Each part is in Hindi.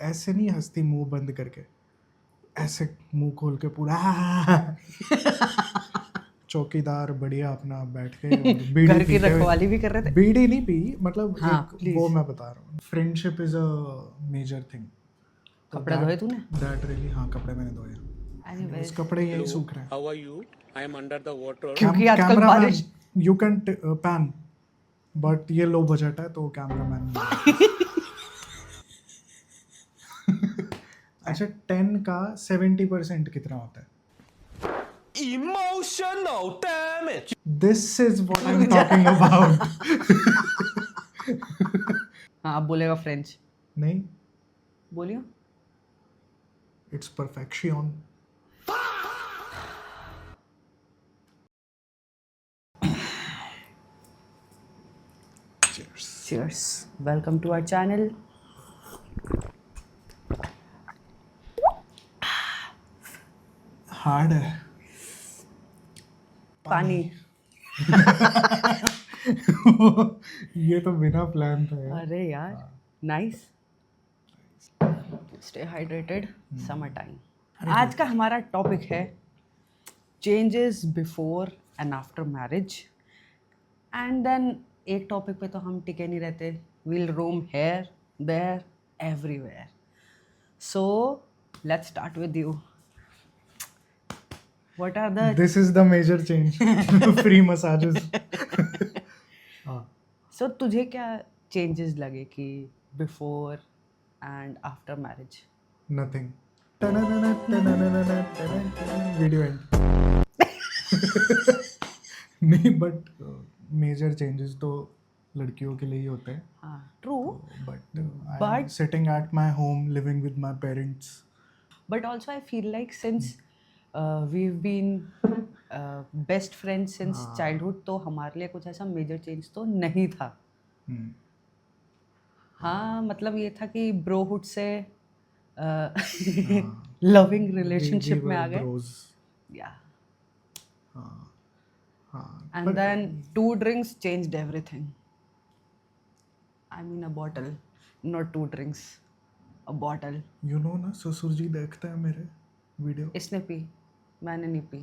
ऐसे नहीं हंसती मुंह बंद करके, ऐसे मुंह खोल के पूरा चौकीदार बढ़िया अपना बैठ के और बीड़ी घर की पीते हुए। रखवाली भी कर रहे थे। बीड़ी नहीं पी, मतलब हाँ, एक please. वो मैं बता रहा हूँ, friendship is a major thing. कपड़े धोए तूने? दैट रियली, हाँ कपड़े मैंने धोए। Anyways, बस कपड़े यही सूख रहे हैं। How are you? I am under the water. क्योंकि आजकल कैमरामैन बारिश यू कैन पैन, बट ये लो बजट है तो कैमरामैन नहीं है। अच्छा 10 का 70% कितना होता है? Emotional damage. This is what I am talking about. हाँ, अब बोलेगा फ्रेंच। नहीं, बोलियो। It's perfection. Cheers. Welcome to our channel. Hard है। पानी। ये तो बिना प्लान था यार। अरे यार, nice. Stay hydrated, summer time. आज का हमारा टॉपिक है changes before and after marriage. And then एक टॉपिक पे तो हम टिके नहीं रहते, will roam here there everywhere. So let's start with you. What are the this is the major change. Free massages. So तुझे क्या चेंजेस लगे कि before and after marriage? Nothing. Video end. नहीं, बट मेजर चेंजेस तो लड़कियों के लिए ही होते हैं। हाँ, true. But But- sitting at my home, living with my parents. But also I feel like since we've been best friends since childhood, तो हमारे लिए कुछ ऐसा मेजर चेंज तो नहीं था। हाँ, मतलब ये था कि ब्रोहुड से लविंग रिलेशनशिप में आ गए। या and then 2 drinks changed everything. I mean a bottle, not 2 drinks, a bottle. You know ना, ससुर जी देखते हैं मेरे वीडियो। इसने पी, मैंने नहीं पी।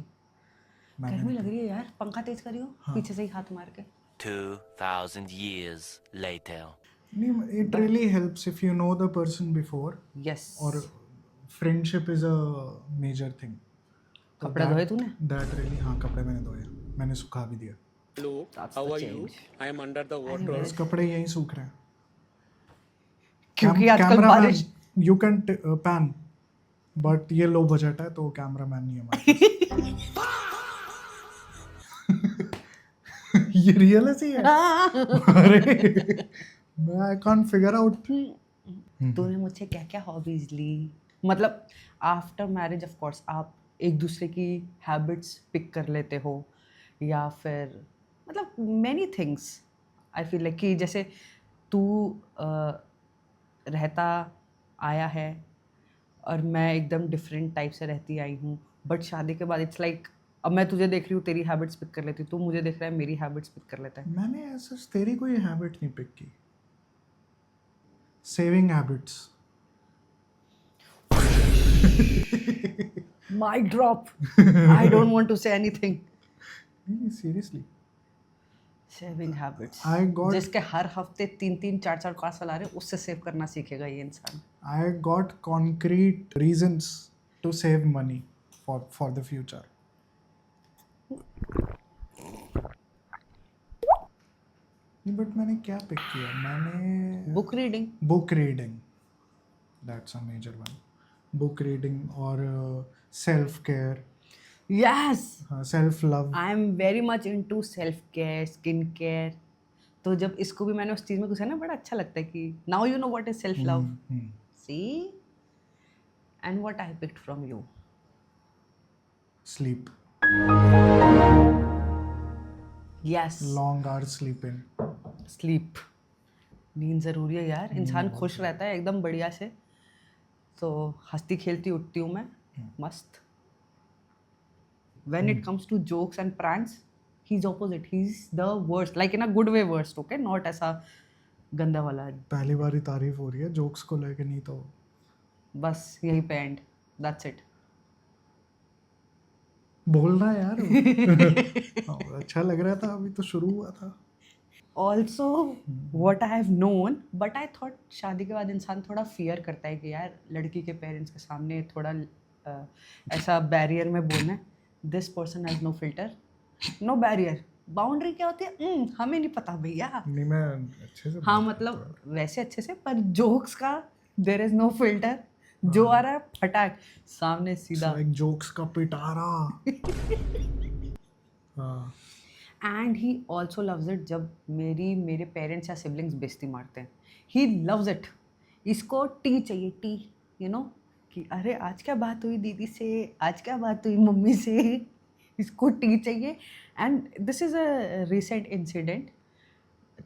गर्मी लग रही है यार, पंखा तेज करियो। पीछे से ही हाथ मार के। 2000 years later. नहीं, it really helps if you know the person before, yes. और friendship is a major thing. कपड़े धोए तूने? दैट रियली, हाँ कपड़े मैंने धोए, मैंने सुखा भी दिया। Hello. That's How the are you? change. I am under the water. Anyways. बस कपड़े यही सूख रहे हैं। क्योंकि आजकल बारिश यू कैन पैन, बट ये लो बजट है तो कैमरामैन नहीं है हमारे पास। ये रियल ऐसी है। अरे मैं आई कांट फिगर आउट। तूने मुझसे क्या क्या हॉबीज ली? मतलब आफ्टर मैरिज ऑफ कोर्स आप एक दूसरे की हैबिट्स पिक कर लेते हो, या फिर मतलब many things. I feel like कि जैसे तू रहता आया है और मैं एकदम डिफरेंट टाइप से रहती आई हूँ, बट शादी के बाद इट्स लाइक अब मैं तुझे देख रही हूँ, तेरी हैबिट्स पिक कर लेती, तू मुझे देख रहा है, मेरी हैबिट्स पिक कर लेता है। मैंने ऐसा तेरी कोई हैबिट नहीं पिक की। Saving habits. Mic drop. I don't want to say anything. नहीं, seriously. Saving habits. I got- जिसके हर हफ्ते 3-3 4-4 कार चला रहे, उससे सेव करना सीखेगा ये इंसान। I got concrete reasons to save money for the future. But मैंने क्या पिक किया? मैंने book reading. Book reading, that's a major one. Book reading और self care, yes, self love. I am very much into self care, skin care. तो जब इसको भी मैंने उस चीज़ में घुसा ना, बड़ा अच्छा लगता है कि now you know what is self love. See and what I picked from you? Sleep, yes, long hours sleeping. Sleep. नींद ज़रूरी है यार, इंसान खुश रहता है एकदम बढ़िया से। तो हंसती खेलती उठती हूँ मैं, मस्त। When it comes to jokes and pranks, he's opposite. He's the worst, like in a good way worst, okay? Not ऐसा गंदा वाला। पहली बार ही तारीफ हो रही है जोक्स को लेके, नहीं तो बस यही पे एंड, दैट्स इट. बोल रहा है यार हाँ, अच्छा लग रहा था, अभी तो शुरू हुआ था. Also what I have known, but I thought शादी के बाद इंसान थोड़ा फियर करता है कि यार लड़की के पेरेंट्स के सामने थोड़ा ऐसा बैरियर में बोलना है. This person has no filter, no barrier. Boundary क्या होती है हमें नहीं पता भैया. नहीं मैं अच्छे से हाँ बात मतलब वैसे अच्छे से, पर जोक्स का देर इज नो फिल्टर. जो आ रहा है फटाक सामने सीधा. लाइक जोक्स का पिटारा. हाँ. And he also loves it जब मेरे पेरेंट्स या सिबलिंग्स बेइज्जती मारते हैं. He loves it. इसको टी चाहिए, टी, यू नो, कि अरे आज क्या बात हुई दीदी से, आज क्या बात हुई मम्मी से. इसको टी चाहिए. And this is a recent incident.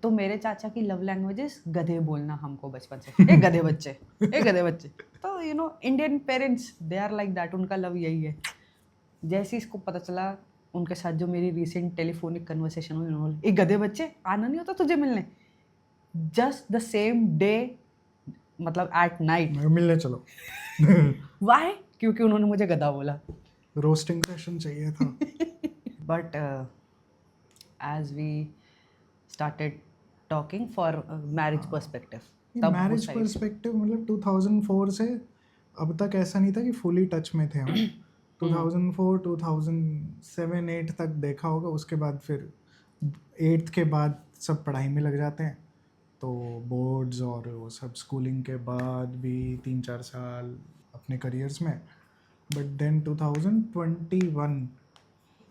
तो मेरे चाचा की लव लैंग्वेजेस गधे बोलना हमको बचपन से. ए गधे बच्चे, ए गधे बच्चे. तो you know Indian parents they are like that. उनका लव यही है. जैसे ही इसको पता चला, उनके साथ जो मेरी रिसेंट टेलीफोनिक कन्वर्सेशन हुई, उन्होंने बोला, ए गधे बच्चे आना नहीं होता तुझे मिलने. जस्ट द सेम डे, मतलब एट नाइट. मिलने चलो. वाई? क्योंकि उन्होंने मुझे गधा बोला. रोस्टिंग सेशन चाहिए था. But as we started talking for marriage perspective, तब मैरिज पर्सपेक्टिव मतलब 2004 से अब तक ऐसा नहीं था कि फुली टच में थे हम. 2004 2007 8 तक देखा होगा. उसके बाद फिर 8th के बाद सब पढ़ाई में लग जाते हैं, तो बोर्ड्स और वो सब. स्कूलिंग के बाद भी 3-4 साल अपने करियर्स में. बट देन 2021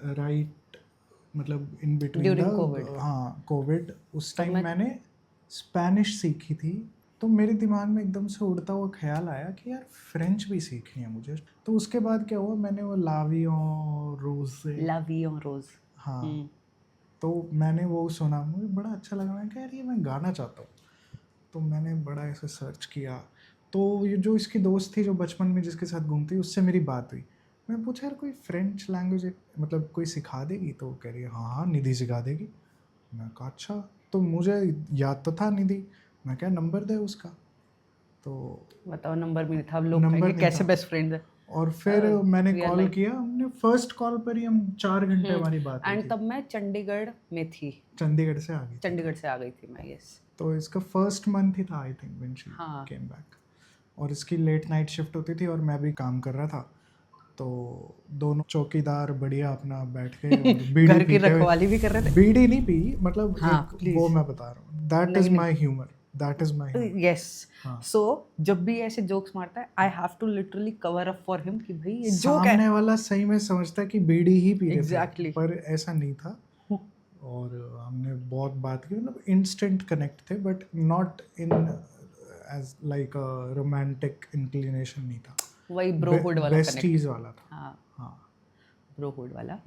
राइट, मतलब इन बिटवीन During COVID. हाँ कोविड. उस टाइम मैं- मैंने स्पेनिश सीखी थी. तो मेरे दिमाग में एकदम से उड़ता हुआ ख्याल आया कि यार फ्रेंच भी सीखनी है मुझे. तो उसके बाद क्या हुआ, मैंने वो लावियों रोज से, लावियों रोज. हाँ, तो मैंने वो सुना, मुझे बड़ा अच्छा लगा. मैं कहा यार ये मैं गाना चाहता हूँ. तो मैंने बड़ा ऐसे सर्च किया. तो ये जो इसकी दोस्त थी जो बचपन में जिसके साथ घूमती, उससे मेरी बात हुई. मैं पूछा यार कोई फ्रेंच लैंग्वेज मतलब कोई सिखा देगी? तो कह रही है हाँ हाँ निधि सिखा देगी. मैं कहा अच्छा. तो मुझे याद तो था निधि. मैं क्या नंबर दे उसका. तो बताओ, नंबर भी नहीं था. अब लोग नंबर कहेंगे नहीं कैसे था. बेस्ट फ्रेंड है. और फिर मैंने we are कॉल like- किया. हमने फर्स्ट कॉल पर ही हम 4 घंटे हमारी बात हुई एंड थी. तब मैं चंडीगढ़ में थी. चंडीगढ़ से आ गई. चंडीगढ़ से आ गई थी मैं. यस. तो इसका फर्स्ट मंथ ही था आई थिंक व्हेन शी हाँ. Came back. और इसकी लेट नाइट शिफ्ट होती थी और मैं भी काम कर रहा था. तो दोनों चौकीदार बढ़िया अपना बैठ के और बीड़ी घर की पीते हुए. रखवाली भी कर रहे थे. बीड़ी नहीं पी, मतलब हाँ, एक please. वो मैं बता रहा हूँ. That is my humour. That is my humour. Yes. हाँ. सो जब भी ऐसे जोक्स मारता है, I have to literally cover up for him कि भाई ये जोक है. सामने वाला सही में समझता है कि बीड़ी ही पी रहे थे. Exactly. पर ऐसा नहीं था. और हमने बहुत बात की, मतलब इंस्टेंट कनेक्ट थे, but not in as like a romantic inclination नहीं था. वही ब्रोहुड वाला कनेक्ट. बेस्टीज वाला था. हाँ, हाँ. ब्रोहुड वाला.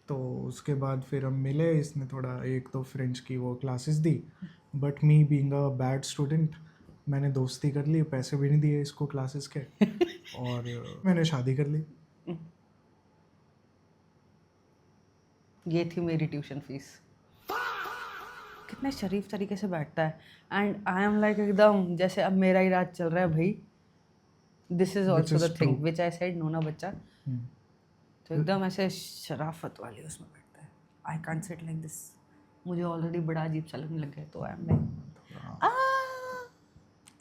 तो उसके बाद फिर हम मिले. इसने थोड़ा 1-2 फ्रेंच की वो classes the. But me being a bad student, मैंने दोस्ती कर ली, पैसे भी नहीं दिए इसको क्लासेस के. और मैंने शादी कर ली. ये थी मेरी ट्यूशन फीस. कितने शरीफ तरीके से बैठता है. एंड आई एम लाइक एकदम जैसे अब मेरा ही राज चल रहा है भाई. This is also is the thing true. Which I said, नोना बच्चा. हम्म. तो एकदम ऐसे शराफत वाली उसमें बैठता है. I can't sit like this. मुझे ऑलरेडी बड़ा अजीब सा लगने लग गया. तो आई एम लाइक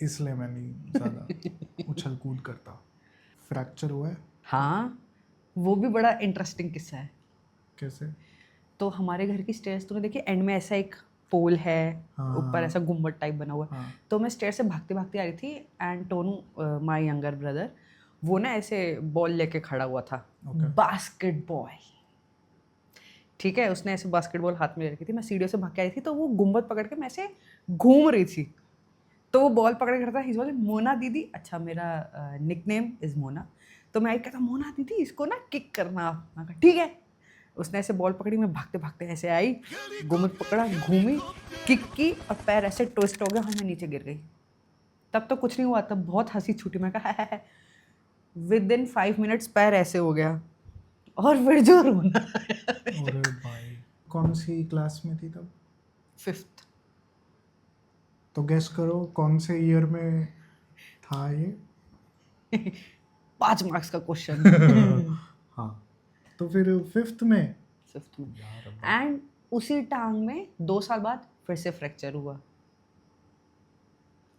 इसलिए मैं नहीं ज़्यादा उछल कूद करता. फ्रैक्चर हुआ है. हाँ, वो भी बड़ा इंटरेस्टिंग किस्सा है. कैसे? तो हमारे घर की स्टेयर्स तूने देखी, एंड में ऐसा एक पोल है, हाँ. ऊपर ऐसा गुम्बद टाइप बना हुआ है. हाँ. तो मैं स्टेयर से भागते भागते आ रही थी. एंड टोनू माय यंगर ब्रदर, वो ना ऐसे बॉल लेके खड़ा हुआ था. Okay. बास्केटबॉल. ठीक है, उसने ऐसे बास्केटबॉल हाथ में रखी थी. मैं सीढ़ियों से भाग के आई थी, तो वो गुम्बद पकड़ के मैं ऐसे घूम रही थी. तो वो बॉल पकड़ के खड़ा था. बोले मोना दीदी. अच्छा, मेरा निकनेम इज मोना. तो मैं कहता मोना दीदी इसको ना किक करना. मैं कहा ठीक है. उसने ऐसे बॉल पकड़ी, मैं भागते भागते ऐसे आई, गुम्बद पकड़ा, घूमी, किक की और पैर ऐसे ट्विस्ट हो गया. हाँ, मैं नीचे गिर गई. तब तो कुछ नहीं हुआ, तब बहुत हंसी छूटी. मैं कहा विद इन 5 मिनट्स पैर ऐसे हो गया. और फिर जो रोना. अरे भाई, कौन सी क्लास में थी तब? 5th. तो गेस करो कौन से ईयर में था ये 5 मार्क्स का क्वेश्चन हाँ तो फिर फिफ्थ में फिफ्थ में एंड उसी टांग में 2 साल बाद फिर से फ्रैक्चर हुआ.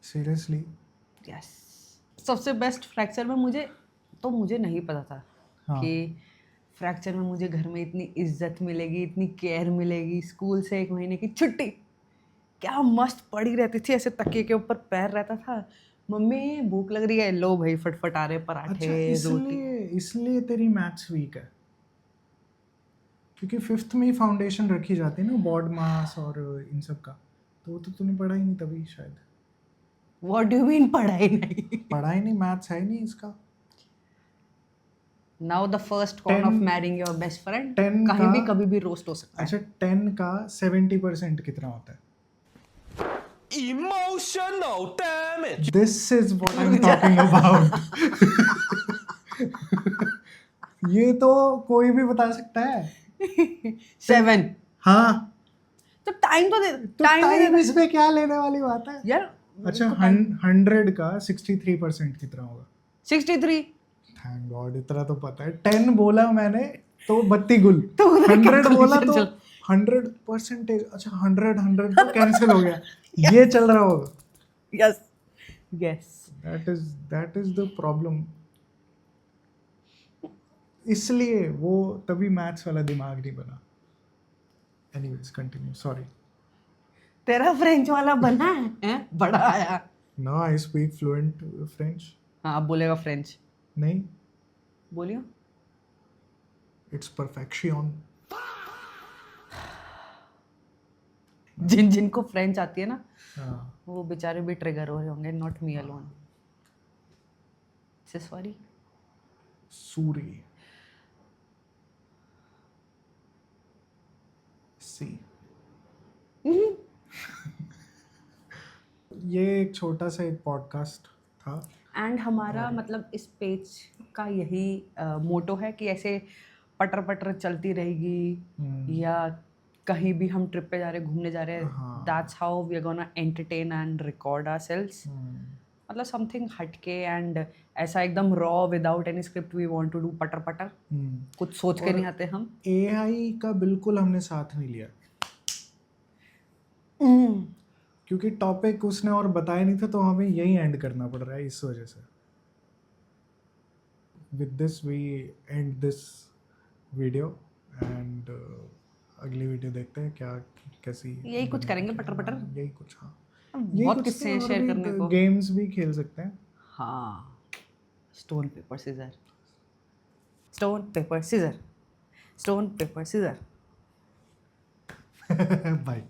Seriously yes. सबसे बेस्ट फ्रैक्चर में मुझे नहीं पता था हाँ कि फ्रैक्चर में मुझे घर में इतनी इज्जत मिलेगी, इतनी केयर मिलेगी. स्कूल से 1 महीने की छुट्टी, क्या मस्त पड़ी रहती थी, ऐसे तकिए के ऊपर पैर रहता था. मम्मी भूख लग रही है, लो भाई फटफट आ रहे पराठे अच्छा रोटी. इसलिए तेरी मैथ्स वीक है क्योंकि फिफ्थ में ही फाउंडेशन रखी जाती है ना बॉड मास और इन सब का तो वो तो तूने पढ़ा ही नहीं तभी शायद व्हाट डू यू मीन पढ़ाई नहीं? पढ़ा ही नहीं मैथ्स है ही नहीं इसका. Now the first con of 10 marrying your best friend 10 कहीं भी का- कभी भी रोस्ट हो सकता है. अच्छा 10 का 70% कितना होता है? Emotional damage. This is what I am talking about. ये तो कोई भी बता सकता है. 7. हाँ तो टाइम तो दे, तो टाइम टाइम इसमें क्या लेने वाली बात है यार. अच्छा 100 का 63% कितना होगा? 63. थैंक गॉड इतना तो पता है. 10 बोला मैंने तो बत्ती गुल. तो उधर 100 बोला तो calculation 100%. अच्छा 100 तो कैंसिल हो गया. ये चल रहा होगा. Yes yes. That is the problem. इसलिए वो तभी मैथ्स वाला दिमाग नहीं बना. Anyways continue. सॉरी. तेरा फ्रेंच वाला बना है बड़ा आया. No I speak fluent French. हाँ अब बोलेगा फ्रेंच. नहीं बोलियो. It's perfection. जिनको फ्रेंच आती है ना हाँ वो बेचारे भी ट्रिगर हो रहे होंगे. Not me alone. से सॉरी. सूरी. सी. ये एक छोटा सा एक पॉडकास्ट था. एंड हमारा मतलब इस पेज का यही मोटो है कि ऐसे पटर पटर चलती रहेगी या कहीं भी हम ट्रिप पे जा रहे घूमने जा रहे हैं. That's how we are gonna entertain and record ourselves. मतलब समथिंग हटके एंड ऐसा एकदम raw without any script. We want to do पटर पटर. कुछ सोच के नहीं आते हम. एआई का बिल्कुल हमने साथ नहीं लिया क्योंकि टॉपिक उसने और बताया नहीं था तो हमें यही एंड करना पड़ रहा है इस वजह से. With this we end this video and अगली वीडियो देखते हैं क्या कैसी. यही कुछ करेंगे पटर पटर. यही कुछ. हाँ बहुत किस्से हैं शेयर करने को. गेम्स भी खेल सकते हैं. हाँ. Stone paper scissor. Stone paper scissor. Stone paper scissor. Bye.